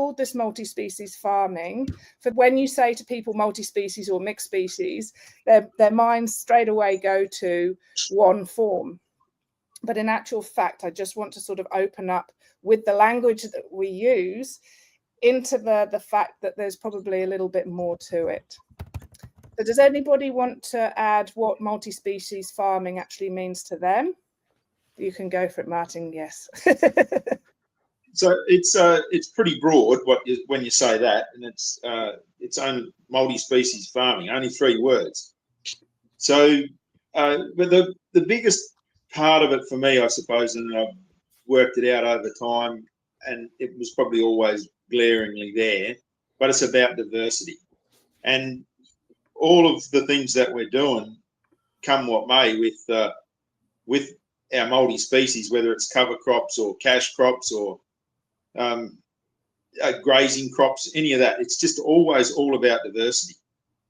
called this multi-species farming, for when you say to people multi-species or mixed species, their minds straight away go to one form. But in actual fact, I just want to sort of open up with the language that we use into the fact that there's probably a little bit more to it. So does anybody want to add what multi-species farming actually means to them? You can go for it, Martin. Yes. So it's pretty broad when you say that, and it's only multi-species farming, only 3 words. So, but the biggest part of it for me, I suppose, and I've worked it out over time, and it was probably always glaringly there, but it's about diversity. And all of the things that we're doing, come what may, with our multi-species, whether it's cover crops or cash crops or grazing crops, any of that, it's just always all about diversity.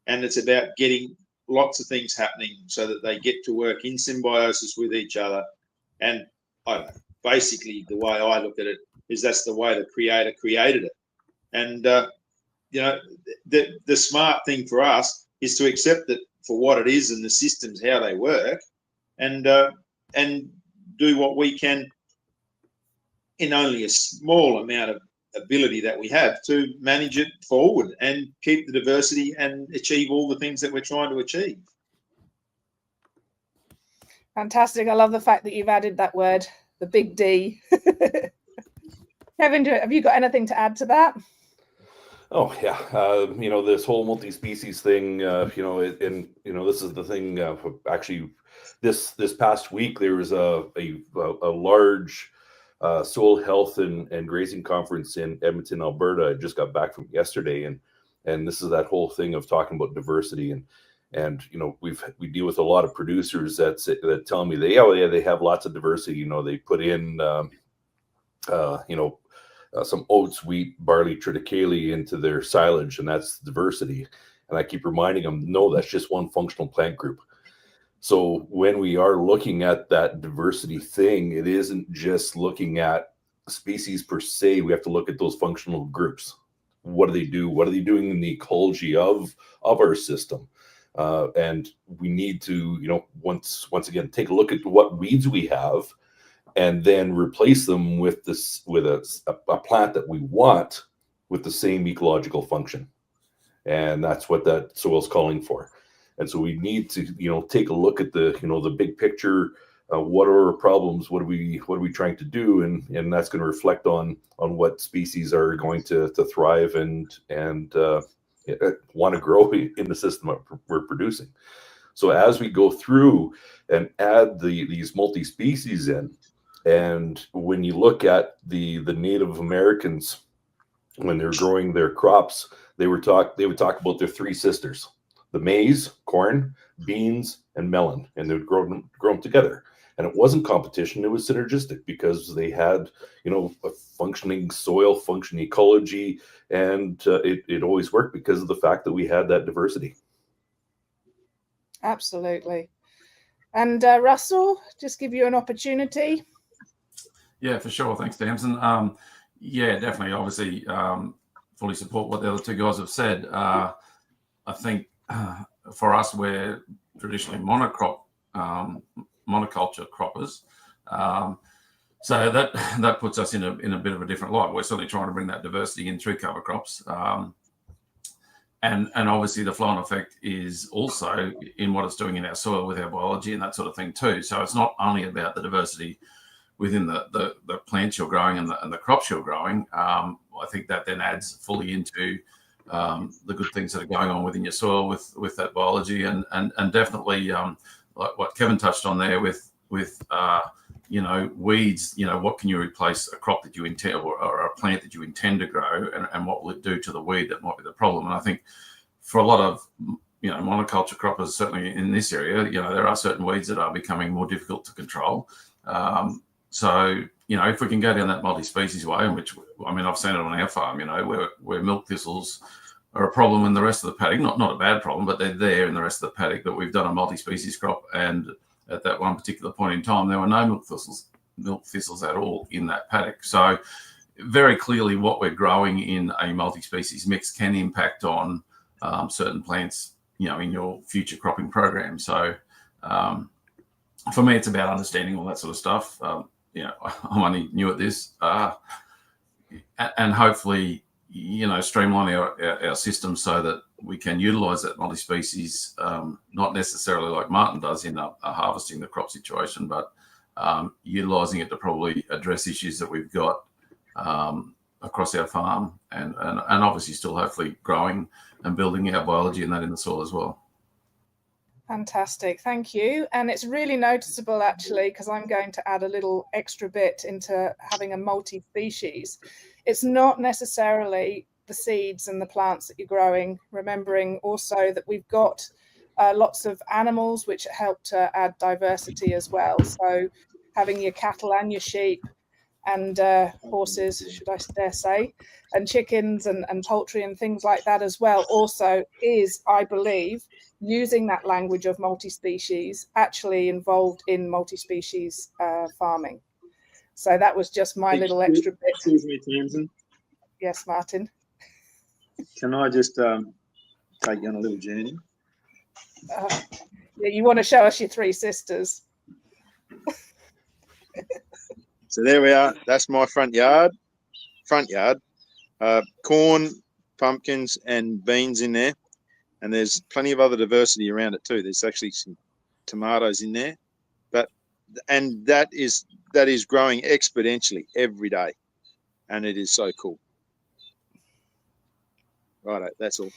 And it's about getting lots of things happening so that they get to work in symbiosis with each other. And basically, the way I look at it is that's the way the creator created it. And, the smart thing for us is to accept it for what it is and the systems, how they work, and do what we can in only a small amount of ability that we have to manage it forward and keep the diversity and achieve all the things that we're trying to achieve. Fantastic. I love the fact that you've added that word, the big D. Kevin, have you got anything to add to that? Oh yeah, this whole multi-species thing, this is the thing. Actually, this past week there was a large soil health and grazing conference in Edmonton, Alberta. I just got back from yesterday, and this is that whole thing of talking about diversity and we deal with a lot of producers that tell me they have lots of diversity. They put in some oats, wheat, barley, triticale into their silage, and that's diversity. And I keep reminding them, no, that's just one functional plant group. So when we are looking at that diversity thing, it isn't just looking at species per se. We have to look at those functional groups. What do they do? What are they doing in the ecology of our system? And we need to, once again, take a look at what weeds we have, and then replace them with a plant that we want with the same ecological function. And that's what that soil is calling for. And so we need to, take a look at the big picture. What are our problems? What are we trying to do? And that's going to reflect on what species are going to thrive and want to grow in the system that we're producing. So as we go through and add these multi-species in, and when you look at the Native Americans, when they're growing their crops, they would talk about their 3 sisters: the maize, corn, beans, and melon, and they would grow them together. And it wasn't competition; it was synergistic, because they had, a functioning soil, functioning ecology, and it always worked because of the fact that we had that diversity. Absolutely. And Russell, just give you an opportunity. Yeah, for sure. Thanks, Damson. Yeah, definitely. Obviously, fully support what the other 2 guys have said. I think for us, we're traditionally monoculture croppers. So that puts us in a bit of a different light. We're certainly trying to bring that diversity in through cover crops. And obviously the flow-on effect is also in what it's doing in our soil with our biology and that sort of thing too. So it's not only about the diversity within the plants you're growing and the crops you're growing. I think that then adds fully into the good things that are going on within your soil with that biology and definitely like what Kevin touched on there with weeds. What can you replace a crop that you intend or a plant that you intend to grow, and what will it do to the weed that might be the problem? And I think for a lot of monoculture croppers, certainly in this area, there are certain weeds that are becoming more difficult to control. So, if we can go down that multi-species way, in which, I've seen it on our farm, where milk thistles are a problem in the rest of the paddock, not a bad problem, but they're there in the rest of the paddock, but we've done a multi-species crop, and at that one particular point in time, there were no milk thistles at all in that paddock. So, very clearly what we're growing in a multi-species mix can impact on certain plants, you know, in your future cropping program. So for me, it's about understanding all that sort of stuff. You know, I'm only new at this, and hopefully, you know, streamline our system so that we can utilize that multi-species, not necessarily like Martin does in harvesting the crop situation, but utilizing it to probably address issues that we've got across our farm, and obviously still hopefully growing and building our biology and that in the soil as well. Fantastic, thank you. And it's really noticeable actually, because I'm going to add a little extra bit into having a multi-species. It's not necessarily the seeds and the plants that you're growing, remembering also that we've got lots of animals which help to add diversity as well. So having your cattle and your sheep and horses, should I dare say, and chickens and poultry and things like that as well also is, I believe, using that language of multi-species actually involved in multi-species farming. So that was just my little extra bit. Excuse me, Tamsin. Yes, Martin. Can I just take you on a little journey? Yeah, you want to show us your three sisters. So there we are. That's my front yard. Corn, pumpkins, and beans in there. And there's plenty of other diversity around it too. There's actually some tomatoes in there, and that is growing exponentially every day, and it is so cool. Right, that's all.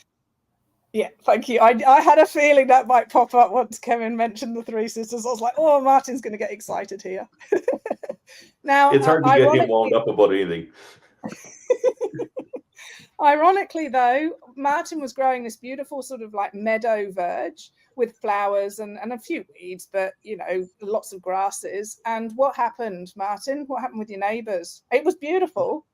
Yeah, thank you. I had a feeling that might pop up once Kevin mentioned the three sisters. I was like, oh, Martin's going to get excited here. Now, it's hard to get him wound up about anything. Ironically, though, Martin was growing this beautiful sort of like meadow verge with flowers and a few weeds, but, you know, lots of grasses. And what happened, Martin? What happened with your neighbours? It was beautiful.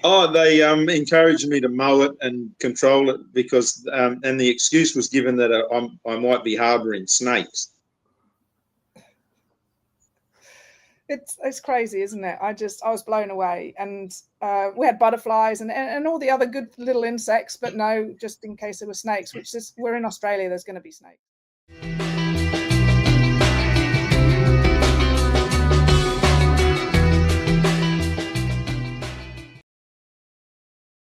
Oh, they encouraged me to mow it and control it because, and the excuse was given that I might be harbouring snakes. It's crazy, isn't it? I was blown away, and we had butterflies and all the other good little insects, but no, just in case there were snakes, which is, we're in Australia, there's going to be snakes.